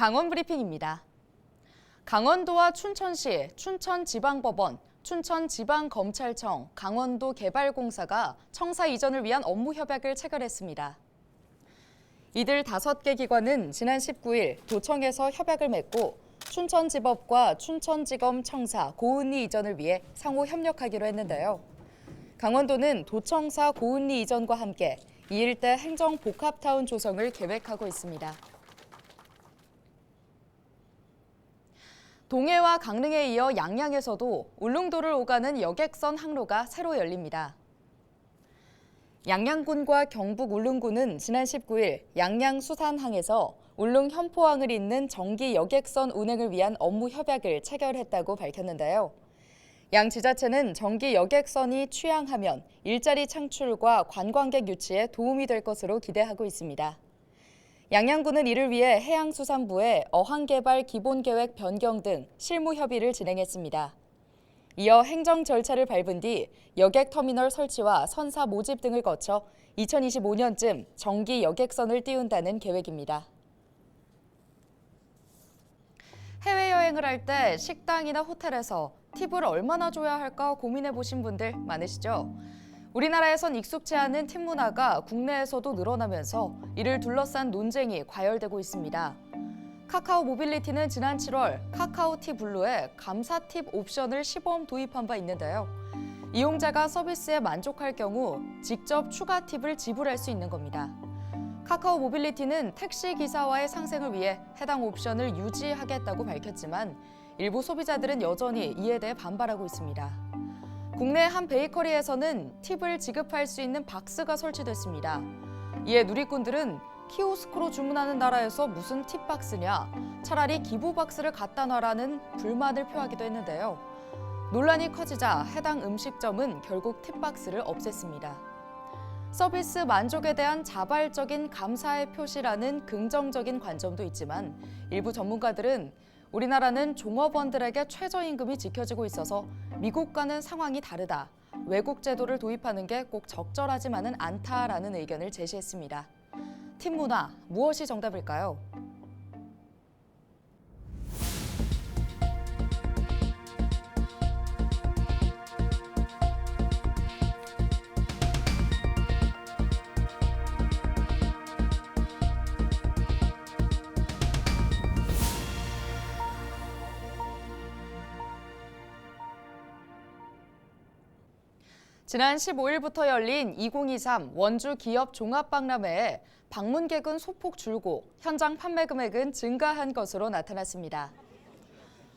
강원 브리핑입니다. 강원도와 춘천시, 춘천지방법원, 춘천지방검찰청, 강원도개발공사가 청사 이전을 위한 업무 협약을 체결했습니다. 이들 5개 기관은 지난 19일 도청에서 협약을 맺고 춘천지법과 춘천지검 청사 고은리 이전을 위해 상호 협력하기로 했는데요. 강원도는 도청사 고은리 이전과 함께 이 일대 행정복합타운 조성을 계획하고 있습니다. 동해와 강릉에 이어 양양에서도 울릉도를 오가는 여객선 항로가 새로 열립니다. 양양군과 경북 울릉군은 지난 19일 양양수산항에서 울릉 현포항을 잇는 정기 여객선 운행을 위한 업무 협약을 체결했다고 밝혔는데요. 양 지자체는 정기 여객선이 취항하면 일자리 창출과 관광객 유치에 도움이 될 것으로 기대하고 있습니다. 양양군은 이를 위해 해양수산부에 어항개발 기본계획 변경 등 실무 협의를 진행했습니다. 이어 행정 절차를 밟은 뒤 여객터미널 설치와 선사 모집 등을 거쳐 2025년쯤 정기 여객선을 띄운다는 계획입니다. 해외여행을 할 때 식당이나 호텔에서 팁을 얼마나 줘야 할까 고민해 보신 분들 많으시죠? 우리나라에선 익숙치 않은 팁 문화가 국내에서도 늘어나면서 이를 둘러싼 논쟁이 과열되고 있습니다. 카카오 모빌리티는 지난 7월 카카오티 블루에 감사 팁 옵션을 시범 도입한 바 있는데요. 이용자가 서비스에 만족할 경우 직접 추가 팁을 지불할 수 있는 겁니다. 카카오 모빌리티는 택시 기사와의 상생을 위해 해당 옵션을 유지하겠다고 밝혔지만 일부 소비자들은 여전히 이에 대해 반발하고 있습니다. 국내 한 베이커리에서는 팁을 지급할 수 있는 박스가 설치됐습니다. 이에 누리꾼들은 키오스크로 주문하는 나라에서 무슨 팁 박스냐, 차라리 기부 박스를 갖다 놔라는 불만을 표하기도 했는데요. 논란이 커지자 해당 음식점은 결국 팁 박스를 없앴습니다. 서비스 만족에 대한 자발적인 감사의 표시라는 긍정적인 관점도 있지만 일부 전문가들은 우리나라는 종업원들에게 최저임금이 지켜지고 있어서 미국과는 상황이 다르다. 외국 제도를 도입하는 게 꼭 적절하지만은 않다라는 의견을 제시했습니다. 팁 문화, 무엇이 정답일까요? 지난 15일부터 열린 2023 원주 기업 종합박람회에 방문객은 소폭 줄고 현장 판매 금액은 증가한 것으로 나타났습니다.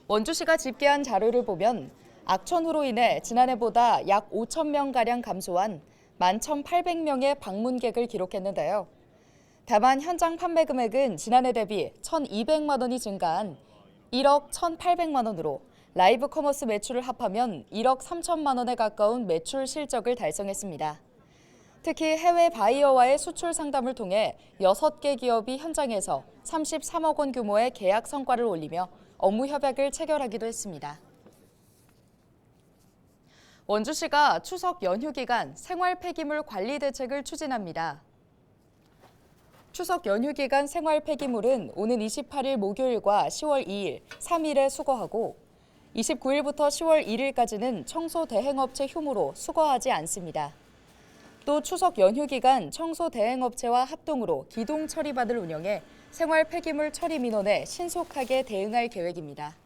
원주시가 집계한 자료를 보면 악천후로 인해 지난해보다 약 5천 명가량 감소한 11,800명의 방문객을 기록했는데요. 다만 현장 판매 금액은 지난해 대비 1,200만 원이 증가한 1억 1,800만 원으로 라이브 커머스 매출을 합하면 1억 3천만 원에 가까운 매출 실적을 달성했습니다. 특히 해외 바이어와의 수출 상담을 통해 6개 기업이 현장에서 33억 원 규모의 계약 성과를 올리며 업무 협약을 체결하기도 했습니다. 원주시가 추석 연휴 기간 생활 폐기물 관리 대책을 추진합니다. 추석 연휴 기간 생활 폐기물은 오는 28일 목요일과 10월 2일, 3일에 수거하고 29일부터 10월 1일까지는 청소 대행업체 휴무로 수거하지 않습니다. 또 추석 연휴 기간 청소 대행업체와 합동으로 기동 처리반을 운영해 생활 폐기물 처리 민원에 신속하게 대응할 계획입니다.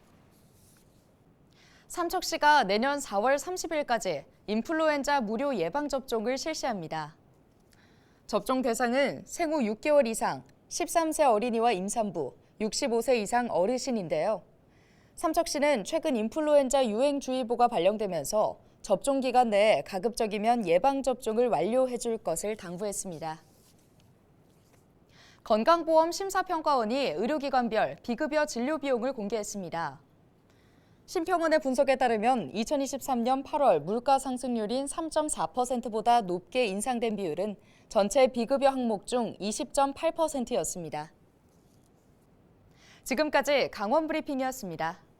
삼척시가 내년 4월 30일까지 인플루엔자 무료 예방접종을 실시합니다. 접종 대상은 생후 6개월 이상, 13세 어린이와 임산부, 65세 이상 어르신인데요. 삼척시는 최근 인플루엔자 유행주의보가 발령되면서 접종 기간 내에 가급적이면 예방접종을 완료해줄 것을 당부했습니다. 건강보험 심사평가원이 의료기관별 비급여 진료 비용을 공개했습니다. 심평원의 분석에 따르면 2023년 8월 물가 상승률인 3.4%보다 높게 인상된 비율은 전체 비급여 항목 중 20.8%였습니다. 지금까지 강원 브리핑이었습니다.